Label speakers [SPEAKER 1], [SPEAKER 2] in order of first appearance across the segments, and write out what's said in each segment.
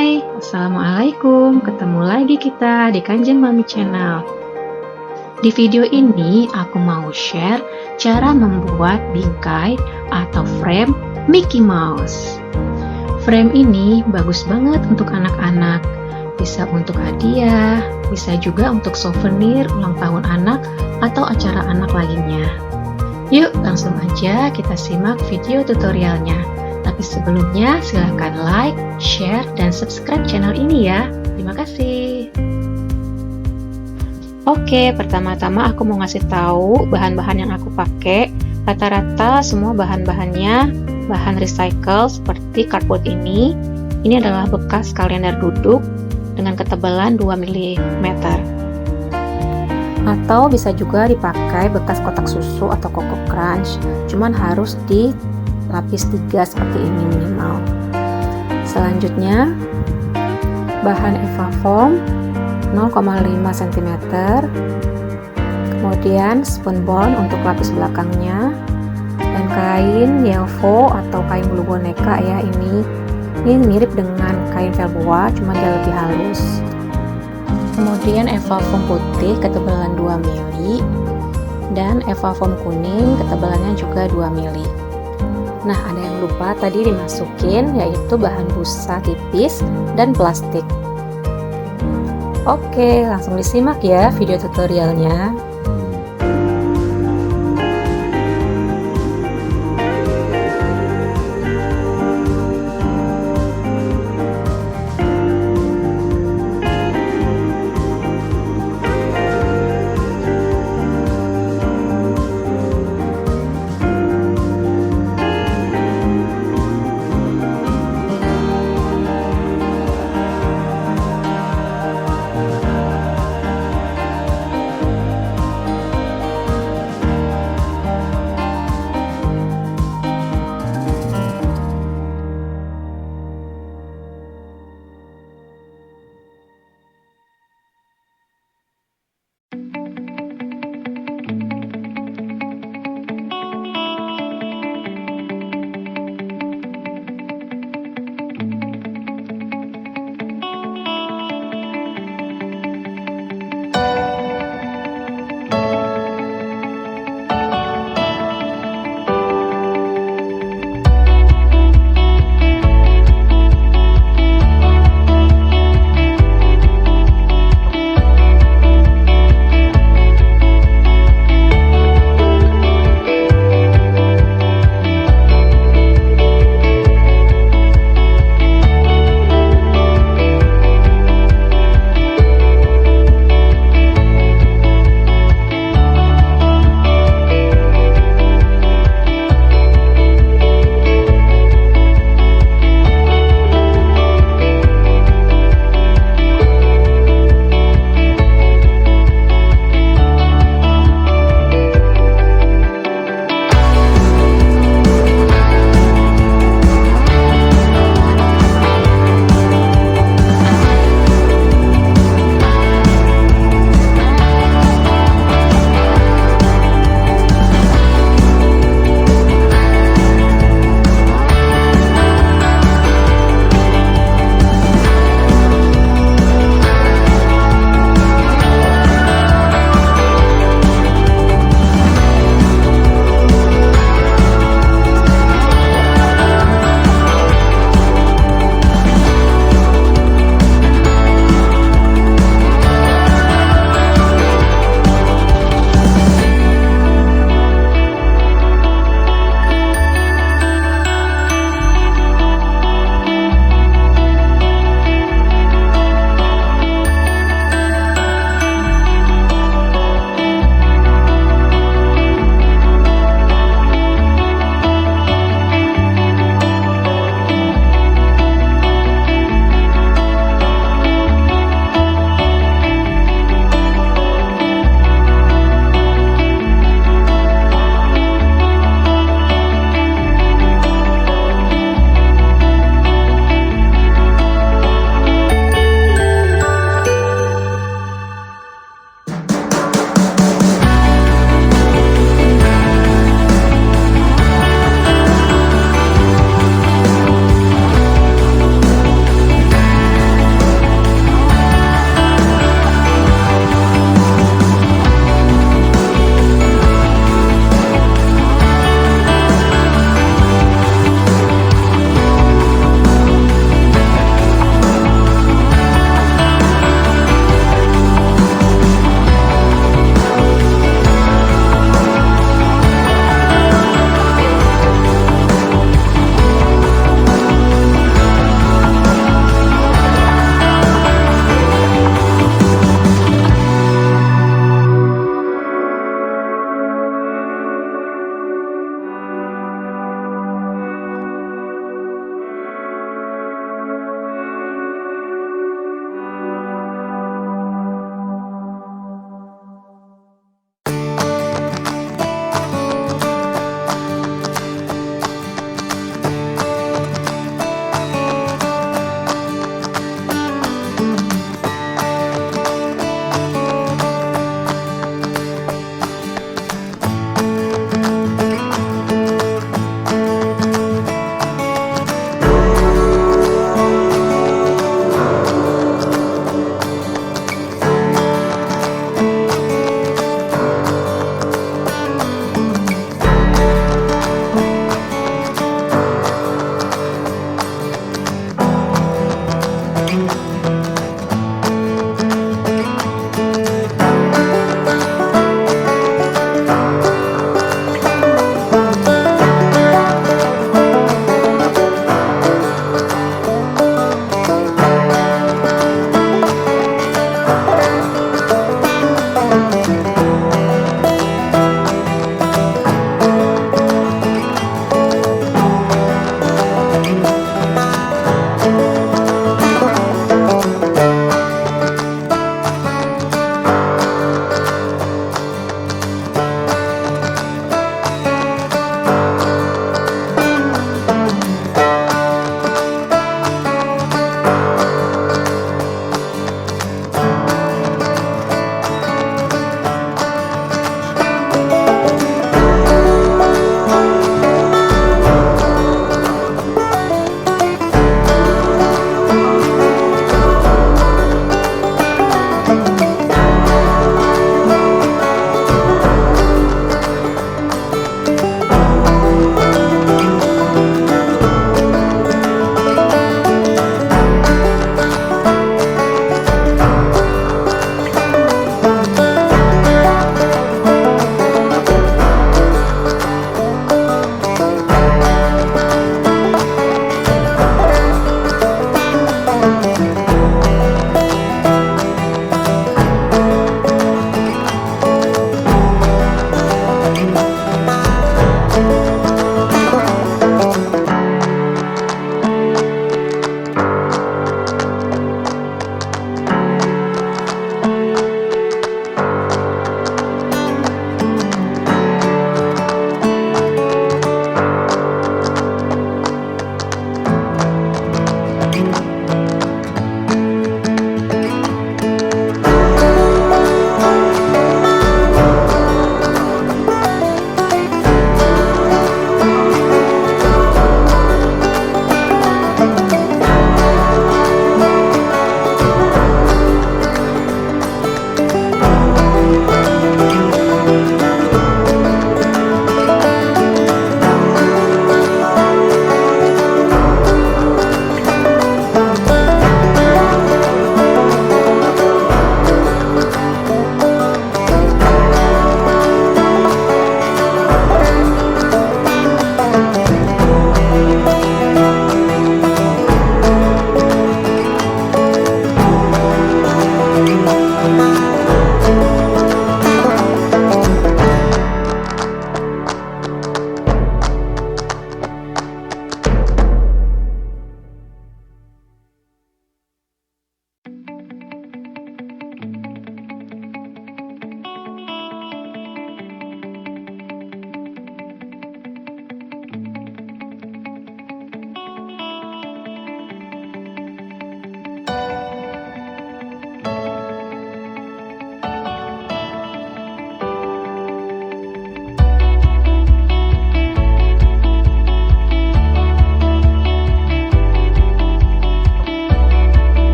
[SPEAKER 1] Hai, Assalamualaikum. Ketemu lagi kita di Kanjeng Mami Channel. Di video ini aku mau share cara membuat bingkai atau frame Mickey Mouse. Frame ini bagus banget untuk anak-anak. Bisa untuk hadiah, bisa juga untuk souvenir ulang tahun anak atau acara anak lainnya. Yuk, langsung aja kita simak video tutorialnya. Tapi sebelumnya silahkan like, share, dan subscribe channel ini ya. Terima kasih. Oke, pertama-tama aku mau ngasih tahu bahan-bahan yang aku pakai. Rata-rata semua bahan-bahannya bahan recycle seperti cardboard ini. Ini adalah bekas kalender duduk dengan ketebalan 2 mm. Atau bisa juga dipakai bekas kotak susu atau Coco Crunch, cuman harus di lapis 3 seperti ini minimal. Selanjutnya bahan Eva Foam 0,5 cm, kemudian spun bond untuk lapis belakangnya, dan kain Yelvo atau kain bulu boneka ya, ini mirip dengan kain velboa cuma dia lebih halus. Kemudian Eva Foam putih ketebalan 2 mili dan Eva Foam kuning ketebalannya juga 2 mili. Nah, ada yang lupa tadi dimasukin, yaitu bahan busa tipis dan plastik. Oke, langsung disimak ya video tutorialnya.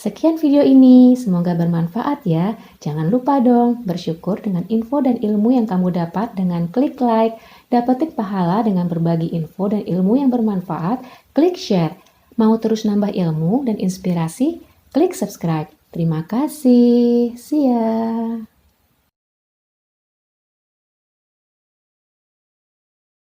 [SPEAKER 1] Sekian video ini, semoga bermanfaat ya. Jangan lupa dong bersyukur dengan info dan ilmu yang kamu dapat dengan klik like, dapetin pahala dengan berbagi info dan ilmu yang bermanfaat, klik share. Mau terus nambah ilmu dan inspirasi? Klik subscribe. Terima kasih. See ya.